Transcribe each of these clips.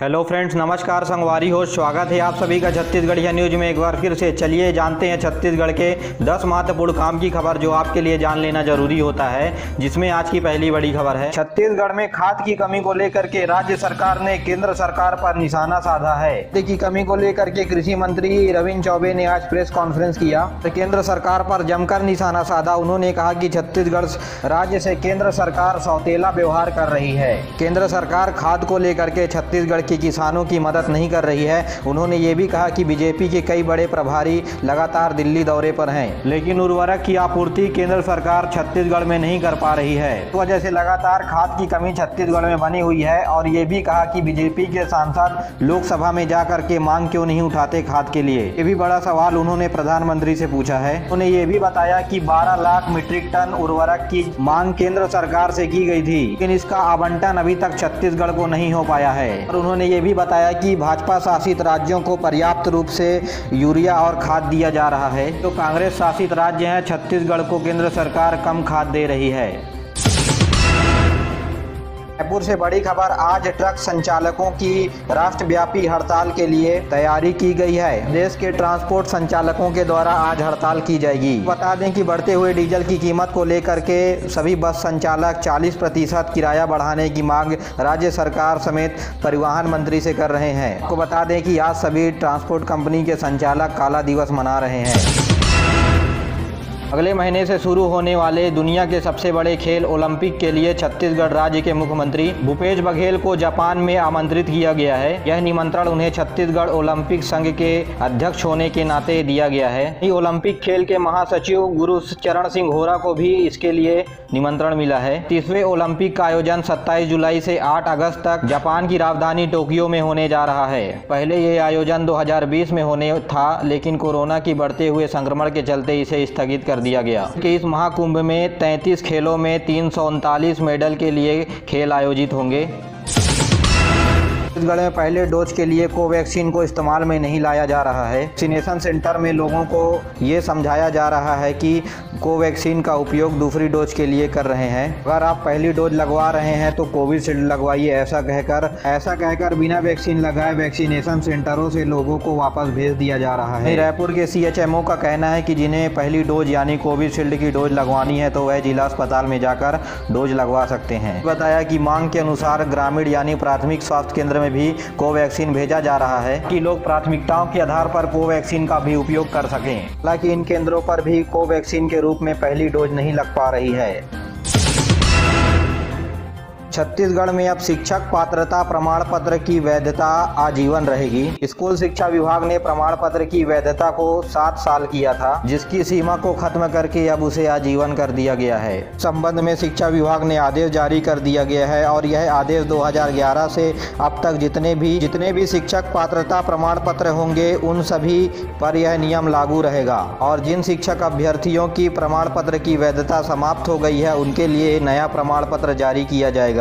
Hello friends, नमस्कार। संगवारी हो, स्वागत है आप सभी का छत्तीसगढ़िया न्यूज में एक बार फिर से। चलिए जानते हैं छत्तीसगढ़ के 10 महत्वपूर्ण काम की खबर जो आपके लिए जान लेना जरूरी होता है, जिसमें आज की पहली बड़ी खबर है। छत्तीसगढ़ में खाद की कमी को लेकर के राज्य सरकार ने केंद्र सरकार पर निशाना साधा है। खाद की कमी को लेकर के कृषि मंत्री रविंद्र चौबे ने आज प्रेस कॉन्फ्रेंस किया तो केंद्र सरकार पर जमकर निशाना साधा। उन्होंने कहा कि छत्तीसगढ़ राज्य से केंद्र सरकार सौतेला व्यवहार कर रही है। केंद्र सरकार खाद को लेकर के छत्तीसगढ़ कि किसानों की मदद नहीं कर रही है। उन्होंने ये भी कहा कि बीजेपी के कई बड़े प्रभारी लगातार दिल्ली दौरे पर हैं, लेकिन उर्वरक की आपूर्ति केंद्र सरकार छत्तीसगढ़ में नहीं कर पा रही है। इस वजह से लगातार खाद की कमी छत्तीसगढ़ में बनी हुई है। और ये भी कहा कि बीजेपी के सांसद लोकसभा में जाकर के मांग क्यों नहीं उठाते खाद के लिए। ये भी बड़ा सवाल उन्होंने प्रधानमंत्री से पूछा है। उन्होंने ये भी बताया कि 12 लाख मीट्रिक टन उर्वरक की मांग केंद्र सरकार से की गई थी, लेकिन इसका आवंटन अभी तक छत्तीसगढ़ को नहीं हो पाया है। और उन्होंने ये भी बताया कि भाजपा शासित राज्यों को पर्याप्त रूप से यूरिया और खाद दिया जा रहा है, तो कांग्रेस शासित राज्य हैं छत्तीसगढ़ को केंद्र सरकार कम खाद दे रही है। जयपुर से बड़ी खबर, आज ट्रक संचालकों की राष्ट्रव्यापी हड़ताल के लिए तैयारी की गई है। देश के ट्रांसपोर्ट संचालकों के द्वारा आज हड़ताल की जाएगी। बता दें कि बढ़ते हुए डीजल की कीमत को लेकर के सभी बस संचालक 40% किराया बढ़ाने की मांग राज्य सरकार समेत परिवहन मंत्री से कर रहे हैं। आपको बता दें कि आज सभी ट्रांसपोर्ट कंपनी के संचालक काला दिवस मना रहे हैं। अगले महीने से शुरू होने वाले दुनिया के सबसे बड़े खेल ओलंपिक के लिए छत्तीसगढ़ राज्य के मुख्यमंत्री भूपेश बघेल को जापान में आमंत्रित किया गया है। यह निमंत्रण उन्हें छत्तीसगढ़ ओलंपिक संघ के अध्यक्ष होने के नाते दिया गया है। ओलंपिक खेल के महासचिव गुरुचरण सिंह होरा को भी इसके लिए निमंत्रण मिला है। 30वें ओलंपिक का आयोजन 27 जुलाई से 8 अगस्त तक जापान की राजधानी टोक्यो में होने जा रहा है। पहले ये आयोजन 2020 में होने था, लेकिन कोरोना की बढ़ते हुए संक्रमण के चलते इसे स्थगित कर दिया गया। कि इस महाकुंभ में 33 खेलों में 339 मेडल के लिए खेल आयोजित होंगे। छत्तीसगढ़ में पहले डोज के लिए कोवैक्सीन को इस्तेमाल में नहीं लाया जा रहा है। वैक्सीनेशन सेंटर में लोगों को ये समझाया जा रहा है कि कोवैक्सीन का उपयोग दूसरी डोज के लिए कर रहे हैं। अगर आप पहली डोज लगवा रहे हैं तो कोविशील्ड लगवाइए, ऐसा कहकर बिना वैक्सीन लगाए वैक्सीनेशन सेंटरों से लोगों को वापस भेज दिया जा रहा है। रायपुर के CHMO का कहना है कि जिन्हें पहली डोज यानी कोविशील्ड की डोज लगवानी है तो वह जिला अस्पताल में जाकर डोज लगवा सकते हैं। बताया कि मांग के अनुसार ग्रामीण यानी प्राथमिक स्वास्थ्य केंद्र में भी कोवैक्सीन भेजा जा रहा है कि लोग प्राथमिकताओं के आधार पर कोवैक्सीन का भी उपयोग कर सकें। हालांकि इन केंद्रों पर भी कोवैक्सीन के रूप में पहली डोज नहीं लग पा रही है। छत्तीसगढ़ में अब शिक्षक पात्रता प्रमाण पत्र की वैधता आजीवन रहेगी। स्कूल शिक्षा विभाग ने प्रमाण पत्र की वैधता को 7 साल किया था, जिसकी सीमा को खत्म करके अब उसे आजीवन कर दिया गया है। संबंध में शिक्षा विभाग ने आदेश जारी कर दिया गया है और यह आदेश 2011 से अब तक जितने भी शिक्षक पात्रता प्रमाण पत्र होंगे उन सभी पर यह नियम लागू रहेगा। और जिन शिक्षक अभ्यर्थियों की प्रमाण पत्र की वैधता समाप्त हो गई है उनके लिए नया प्रमाण पत्र जारी किया जाएगा।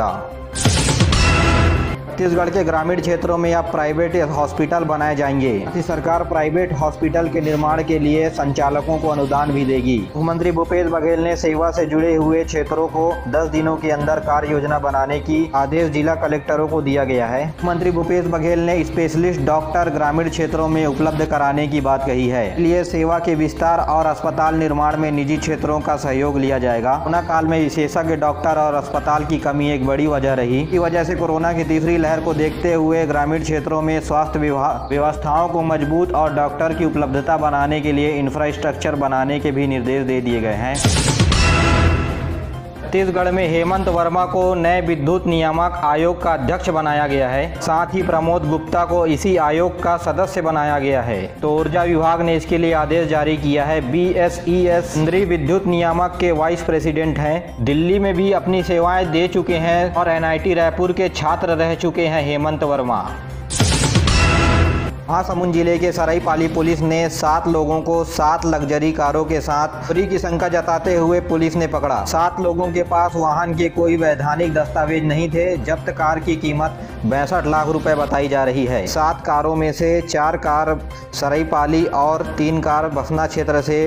छत्तीसगढ़ के ग्रामीण क्षेत्रों में अब प्राइवेट हॉस्पिटल बनाए जाएंगे। राज्य सरकार प्राइवेट हॉस्पिटल के निर्माण के लिए संचालकों को अनुदान भी देगी। मुख्यमंत्री भूपेश बघेल ने सेवा से जुड़े हुए क्षेत्रों को 10 दिनों के अंदर कार्य योजना बनाने की आदेश जिला कलेक्टरों को दिया गया है। मुख्यमंत्री भूपेश बघेल ने स्पेशलिस्ट डॉक्टर ग्रामीण क्षेत्रों में उपलब्ध कराने की बात कही है। इसलिए सेवा के विस्तार और अस्पताल निर्माण में निजी क्षेत्रों का सहयोग लिया जाएगा। कोरोना काल में विशेषज्ञ डॉक्टर और अस्पताल की कमी एक बड़ी वजह रही। इस वजह से कोरोना की तीसरी लहर को देखते हुए ग्रामीण क्षेत्रों में स्वास्थ्य व्यवस्थाओं को मजबूत और डॉक्टर की उपलब्धता बनाने के लिए इंफ्रास्ट्रक्चर बनाने के भी निर्देश दे दिए गए हैं। छत्तीसगढ़ में हेमंत वर्मा को नए विद्युत नियामक आयोग का अध्यक्ष बनाया गया है। साथ ही प्रमोद गुप्ता को इसी आयोग का सदस्य बनाया गया है। तो ऊर्जा विभाग ने इसके लिए आदेश जारी किया है। BSES केंद्रीय विद्युत नियामक के वाइस प्रेसिडेंट हैं। दिल्ली में भी अपनी सेवाएं दे चुके हैं और NIT रायपुर के छात्र रह चुके हैं हेमंत वर्मा। महासमुंद जिले के सराईपाली पुलिस ने 7 लोगों को 7 लग्जरी कारों के साथ चोरी की शंका जताते हुए पुलिस ने पकड़ा। 7 लोगों के पास वाहन के कोई वैधानिक दस्तावेज नहीं थे। जब्त कार की कीमत 62 लाख रुपए बताई जा रही है। 7 कारों में से 4 कार सरायपाली और 3 कार बसना क्षेत्र से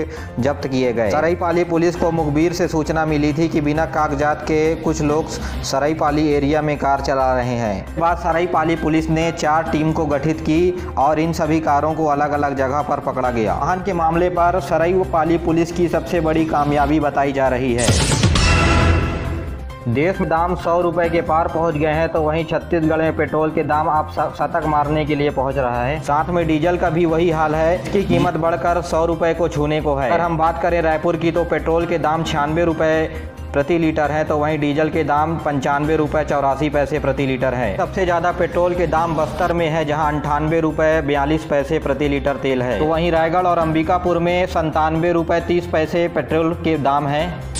जब्त किए गए। सरायपाली पुलिस को मुखबिर से सूचना मिली थी कि बिना कागजात के कुछ लोग सरायपाली एरिया में कार चला रहे हैं। बाद सरायपाली पुलिस ने 4 टीम को गठित की और इन सभी कारों को अलग अलग जगह पर पकड़ा गया। वाहन के मामले पर सरायपाली पुलिस की सबसे बड़ी कामयाबी बताई जा रही है। देश में दाम 100 रुपए के पार पहुंच गए हैं, तो वहीं छत्तीसगढ़ में पेट्रोल के दाम अब शतक मारने के लिए पहुंच रहा है। साथ में डीजल का भी वही हाल है, इसकी कीमत बढ़कर 100 रुपए को छूने को है। अगर हम बात करें रायपुर की, तो पेट्रोल के दाम 96 रुपए प्रति लीटर है, तो वहीं डीजल के दाम 95 रुपये 84 पैसे प्रति लीटर है। सबसे ज़्यादा पेट्रोल के दाम बस्तर में है, जहां 98 रुपये 42 पैसे प्रति लीटर तेल है। तो वहीं रायगढ़ और अंबिकापुर में 97 रुपये 30 पैसे पेट्रोल के दाम है।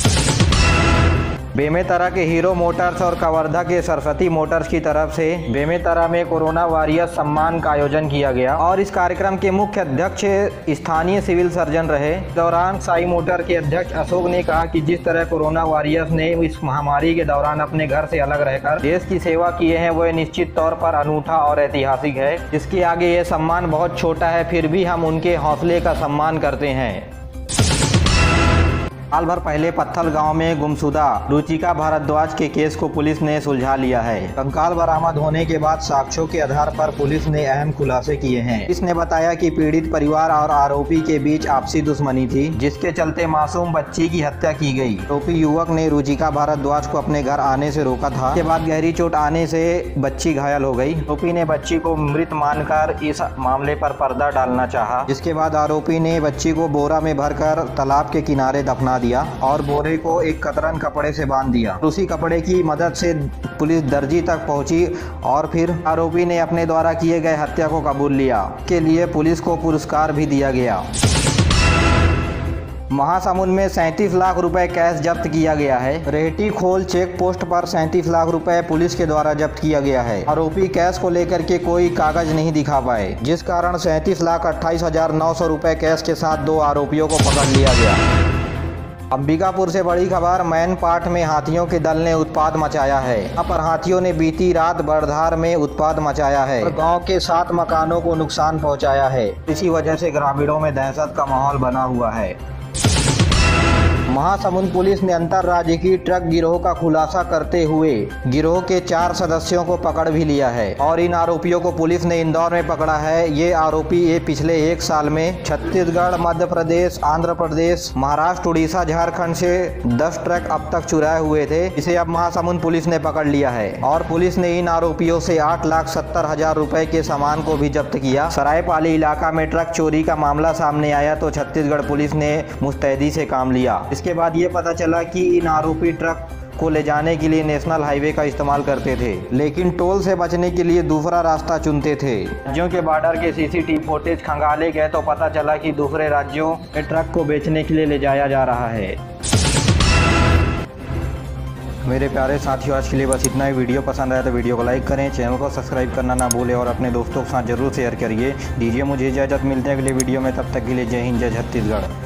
बेमेतरा के हीरो मोटर्स और कवर्धा के सरस्वती मोटर्स की तरफ से बेमेतरा में कोरोना वॉरियर्स सम्मान का आयोजन किया गया और इस कार्यक्रम के मुख्य अध्यक्ष स्थानीय सिविल सर्जन रहे। दौरान साई मोटर के अध्यक्ष अशोक ने कहा कि जिस तरह कोरोना वॉरियर्स ने इस महामारी के दौरान अपने घर से अलग रहकर देश की सेवा किए हैं, वह निश्चित तौर पर अनूठा और ऐतिहासिक है। इसके आगे ये सम्मान बहुत छोटा है, फिर भी हम उनके हौसले का सम्मान करते हैं। साल भर पहले पत्थल गांव में गुमशुदा रुचिका भारद्वाज के केस को पुलिस ने सुलझा लिया है। कंकाल बरामद होने के बाद साक्ष्यों के आधार पर पुलिस ने अहम खुलासे किए हैं। इसने बताया कि पीड़ित परिवार और आरोपी के बीच आपसी दुश्मनी थी, जिसके चलते मासूम बच्ची की हत्या की गई। आरोपी युवक ने रुचिका भारद्वाज को अपने घर आने से रोका था। इसके बाद गहरी चोट आने से बच्ची घायल हो गई। आरोपी ने बच्ची को मृत मानकर इस मामले पर पर्दा डालना चाहा, जिसके बाद आरोपी ने बच्ची को बोरा में भरकर तालाब के किनारे दफना दिया और बोरे को एक कतरन कपड़े से बांध दिया। उसी कपड़े की मदद से पुलिस दर्जी तक पहुंची और फिर आरोपी ने अपने द्वारा किए गए हत्या को कबूल लिया। के लिए पुलिस को पुरस्कार भी दिया गया। महासमुंद में 37 लाख रुपए कैश जब्त किया गया है। रेहटी खोल चेक पोस्ट पर 37 लाख रुपए पुलिस के द्वारा जब्त किया गया है। आरोपी कैश को लेकर के कोई कागज नहीं दिखा पाए, जिस कारण 37,28,900 रुपए कैश के साथ 2 आरोपियों को पकड़ लिया गया। अंबिकापुर से बड़ी खबर, मैनपाट में हाथियों के दल ने उत्पात मचाया है। यहाँ पर हाथियों ने बीती रात बड़धार में उत्पात मचाया है और गांव के 7 मकानों को नुकसान पहुंचाया है। इसी वजह से ग्रामीणों में दहशत का माहौल बना हुआ है। महासमुंद पुलिस ने अंतरराज्यीय ट्रक गिरोह का खुलासा करते हुए गिरोह के 4 सदस्यों को पकड़ भी लिया है और इन आरोपियों को पुलिस ने इंदौर में पकड़ा है। ये आरोपी पिछले 1 साल में छत्तीसगढ़, मध्य प्रदेश, आंध्र प्रदेश, महाराष्ट्र, उड़ीसा, झारखंड से 10 ट्रक अब तक चुराए हुए थे, जिसे अब महासमुंद पुलिस ने पकड़ लिया है और पुलिस ने इन आरोपियों से 8,70,000 रुपए के सामान को भी जब्त किया। सरायपाली इलाका में ट्रक चोरी का मामला सामने आया तो छत्तीसगढ़ पुलिस ने मुस्तैदी से काम लिया। इसके बाद ये पता चला कि इन आरोपी ट्रक को ले जाने के लिए नेशनल हाईवे का इस्तेमाल करते थे, लेकिन टोल से बचने के लिए दूसरा रास्ता चुनते थे। राज्यों के बॉर्डर के सीसीटीवी फुटेज खंगाले गए तो पता चला कि दूसरे राज्यों में ट्रक को बेचने के लिए ले जाया जा रहा है। मेरे प्यारे साथियों, आज के लिए बस इतना ही। वीडियो पसंद आया तो वीडियो को लाइक करें, चैनल को सब्सक्राइब करना ना भूलें और अपने दोस्तों के साथ जरूर शेयर करिए। दीजिए मुझे इजाज़त, मिलते हैं अगले वीडियो में। तब तक के लिए जय हिंद, जय छत्तीसगढ़।